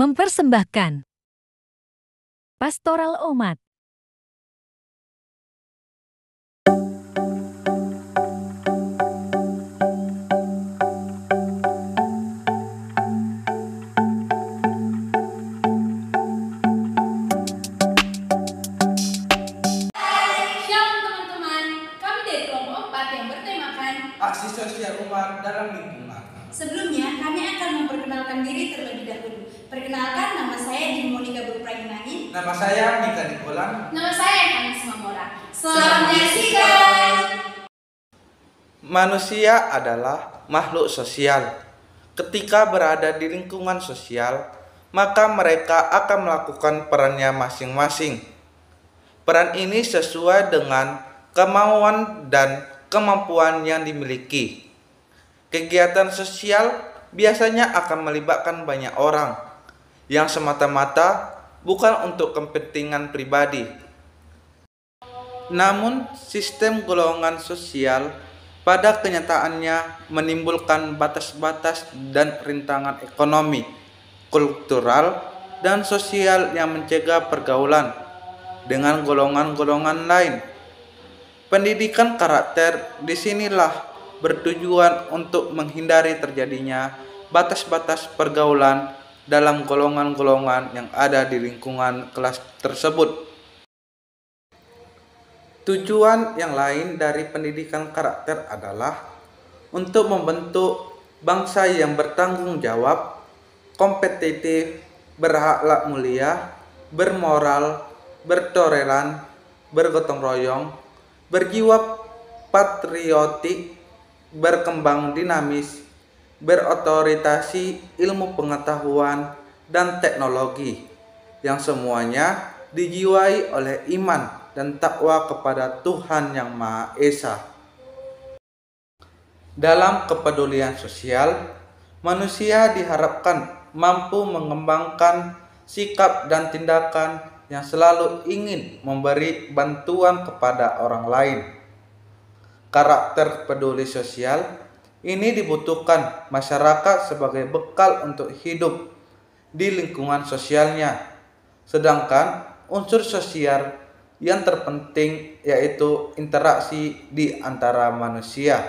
mempersembahkan Pastoral Umat. Aksi sosial umat dalam lingkungan. Sebelumnya, kami akan memperkenalkan diri terlebih dahulu. Perkenalkan, nama saya Din Monika Berprangimangin. Nama saya Mika Nikolan. Nama saya Kanis Mamora. Selamat menyaksikan. Manusia adalah makhluk sosial. Ketika berada di lingkungan sosial, maka mereka akan melakukan perannya masing-masing. Peran ini sesuai dengan kemauan dan kemampuan yang dimiliki. Kegiatan sosial biasanya akan melibatkan banyak orang yang semata-mata bukan untuk kepentingan pribadi. Namun, sistem golongan sosial pada kenyataannya menimbulkan batas-batas dan rintangan ekonomi, kultural, dan sosial yang mencegah pergaulan dengan golongan-golongan lain. Pendidikan karakter disinilah bertujuan untuk menghindari terjadinya batas-batas pergaulan dalam golongan-golongan yang ada di lingkungan kelas tersebut. Tujuan yang lain dari pendidikan karakter adalah untuk membentuk bangsa yang bertanggung jawab, kompetitif, berakhlak mulia, bermoral, bertoleran, bergotong royong, berjiwa patriotik, berkembang dinamis, berorientasi ilmu pengetahuan dan teknologi, yang semuanya dijiwai oleh iman dan takwa kepada Tuhan Yang Maha Esa. Dalam kepedulian sosial, manusia diharapkan mampu mengembangkan sikap dan tindakan yang selalu ingin memberi bantuan kepada orang lain. Karakter peduli sosial ini dibutuhkan masyarakat sebagai bekal untuk hidup di lingkungan sosialnya. Sedangkan unsur sosial yang terpenting yaitu interaksi di antara manusia.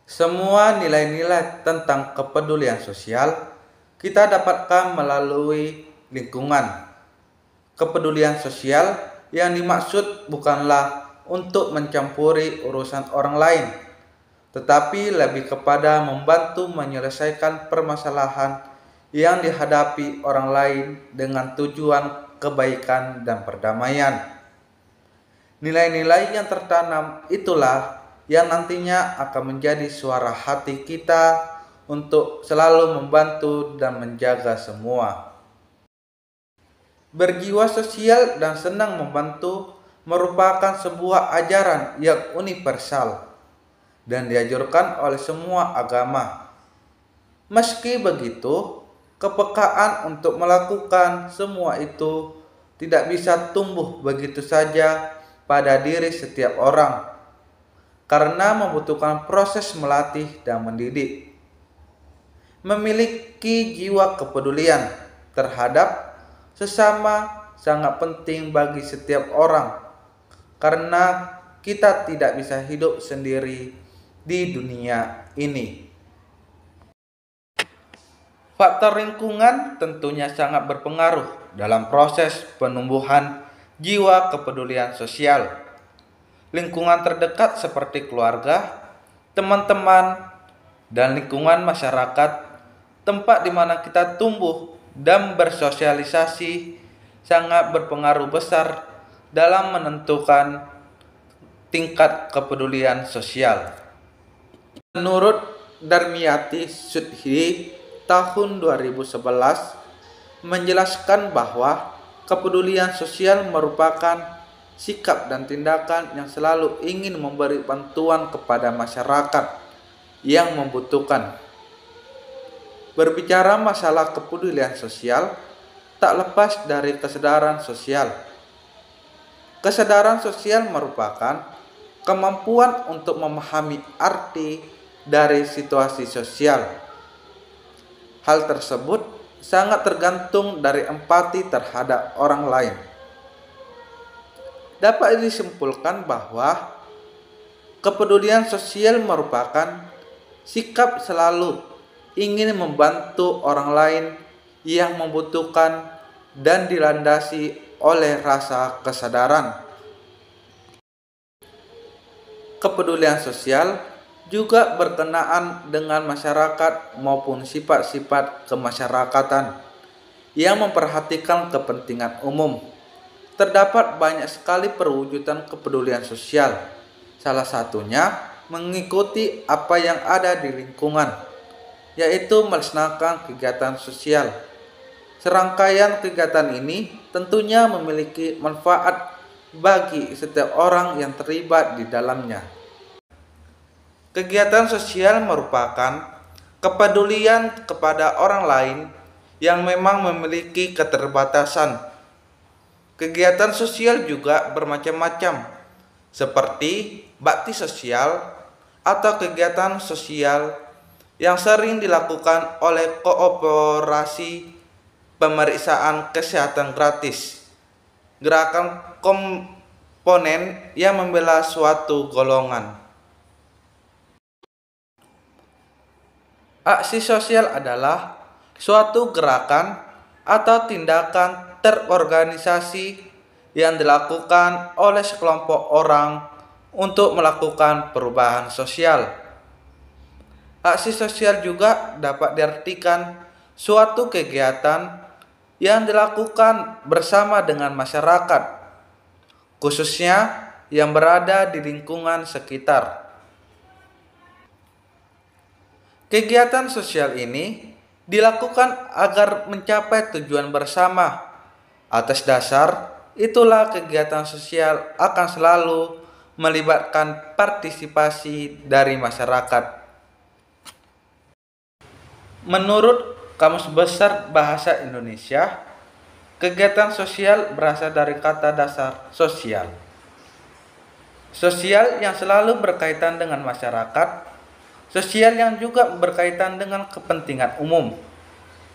Semua nilai-nilai tentang kepedulian sosial kita dapatkan melalui lingkungan. Kepedulian sosial yang dimaksud bukanlah untuk mencampuri urusan orang lain, tetapi lebih kepada membantu menyelesaikan permasalahan yang dihadapi orang lain dengan tujuan kebaikan dan perdamaian. Nilai-nilai yang tertanam itulah yang nantinya akan menjadi suara hati kita untuk selalu membantu dan menjaga semua. Berjiwa sosial dan senang membantu merupakan sebuah ajaran yang universal dan dianjurkan oleh semua agama. Meski begitu, kepekaan untuk melakukan semua itu tidak bisa tumbuh begitu saja pada diri setiap orang, karena membutuhkan proses melatih dan mendidik. Memiliki jiwa kepedulian terhadap sesama sangat penting bagi setiap orang, karena kita tidak bisa hidup sendiri di dunia ini. Faktor lingkungan tentunya sangat berpengaruh dalam proses penumbuhan jiwa kepedulian sosial. Lingkungan terdekat seperti keluarga, teman-teman, dan lingkungan masyarakat, tempat di mana kita tumbuh dan bersosialisasi, sangat berpengaruh besar dalam menentukan tingkat kepedulian sosial. Menurut Darmiyati Sudhi tahun 2011 menjelaskan bahwa kepedulian sosial merupakan sikap dan tindakan yang selalu ingin memberi bantuan kepada masyarakat yang membutuhkan. Berbicara masalah kepedulian sosial tak lepas dari kesadaran sosial. Kesadaran sosial merupakan kemampuan untuk memahami arti dari situasi sosial. Hal tersebut sangat tergantung dari empati terhadap orang lain. Dapat disimpulkan bahwa kepedulian sosial merupakan sikap selalu ingin membantu orang lain yang membutuhkan dan dilandasi oleh rasa kesadaran. Kepedulian sosial juga berkenaan dengan masyarakat maupun sifat-sifat kemasyarakatan yang memperhatikan kepentingan umum. Terdapat banyak sekali perwujudan kepedulian sosial. Salah satunya mengikuti apa yang ada di lingkungan, yaitu melaksanakan kegiatan sosial. Serangkaian kegiatan ini tentunya memiliki manfaat bagi setiap orang yang terlibat di dalamnya. Kegiatan sosial merupakan kepedulian kepada orang lain yang memang memiliki keterbatasan. Kegiatan sosial juga bermacam-macam, seperti bakti sosial atau kegiatan sosial yang sering dilakukan oleh koperasi pemeriksaan kesehatan gratis, gerakan komponen yang membela suatu golongan. Aksi sosial adalah suatu gerakan atau tindakan terorganisasi yang dilakukan oleh sekelompok orang untuk melakukan perubahan sosial. Aksi sosial juga dapat diartikan suatu kegiatan yang dilakukan bersama dengan masyarakat, khususnya yang berada di lingkungan sekitar. Kegiatan sosial ini dilakukan agar mencapai tujuan bersama. Atas dasar itulah kegiatan sosial akan selalu melibatkan partisipasi dari masyarakat. Menurut Kamus Besar Bahasa Indonesia, kegiatan sosial berasal dari kata dasar sosial. Sosial yang selalu berkaitan dengan masyarakat, sosial yang juga berkaitan dengan kepentingan umum.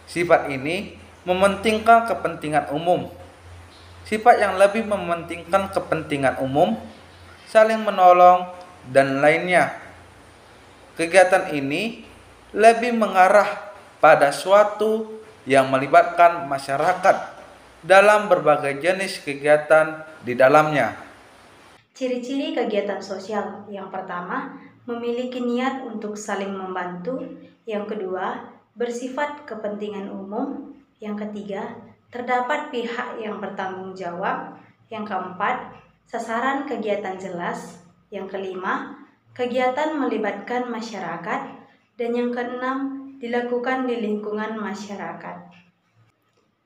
Sifat ini mementingkan kepentingan umum. Sifat yang lebih mementingkan kepentingan umum, saling menolong, dan lainnya. Kegiatan ini lebih mengarah pada suatu yang melibatkan masyarakat dalam berbagai jenis kegiatan di dalamnya. Ciri-ciri kegiatan sosial yang pertama, memiliki niat untuk saling membantu. Yang kedua, bersifat kepentingan umum. Yang ketiga, terdapat pihak yang bertanggung jawab. Yang keempat, sasaran kegiatan jelas. Yang kelima, kegiatan melibatkan masyarakat. Dan yang keenam, dilakukan di lingkungan masyarakat.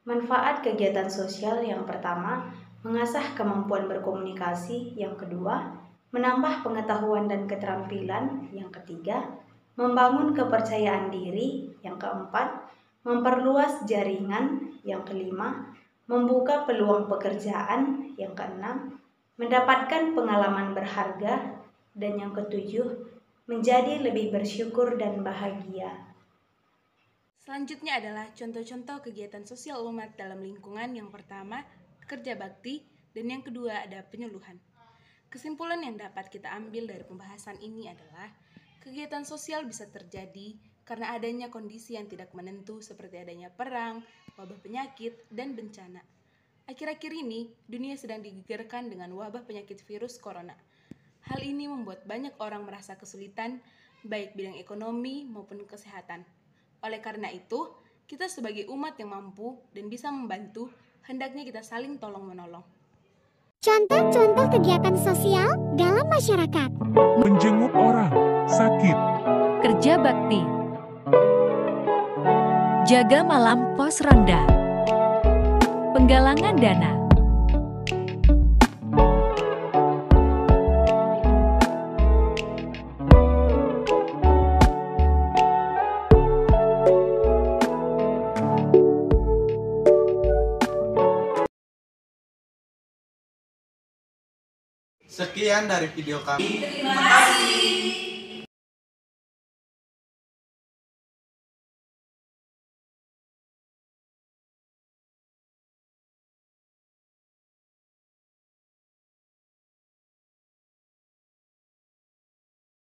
Manfaat kegiatan sosial yang pertama, mengasah kemampuan berkomunikasi. Yang kedua, menambah pengetahuan dan keterampilan. Yang ketiga, membangun kepercayaan diri. Yang keempat, memperluas jaringan. Yang kelima, membuka peluang pekerjaan. Yang keenam, mendapatkan pengalaman berharga. Dan yang ketujuh, menjadi lebih bersyukur dan bahagia. Selanjutnya adalah contoh-contoh kegiatan sosial umat dalam lingkungan. Yang pertama, kerja bakti, dan yang kedua ada penyuluhan. Kesimpulan yang dapat kita ambil dari pembahasan ini adalah kegiatan sosial bisa terjadi karena adanya kondisi yang tidak menentu seperti adanya perang, wabah penyakit, dan bencana. Akhir-akhir ini, dunia sedang digegerkan dengan wabah penyakit virus corona. Hal ini membuat banyak orang merasa kesulitan, baik bidang ekonomi maupun kesehatan. Oleh karena itu, kita sebagai umat yang mampu dan bisa membantu, hendaknya kita saling tolong-menolong. Contoh-contoh kegiatan sosial dalam masyarakat. Menjenguk orang sakit, Kerja bakti, jaga malam pos ronda, penggalangan dana, Sekian dari video kami. Terima kasih.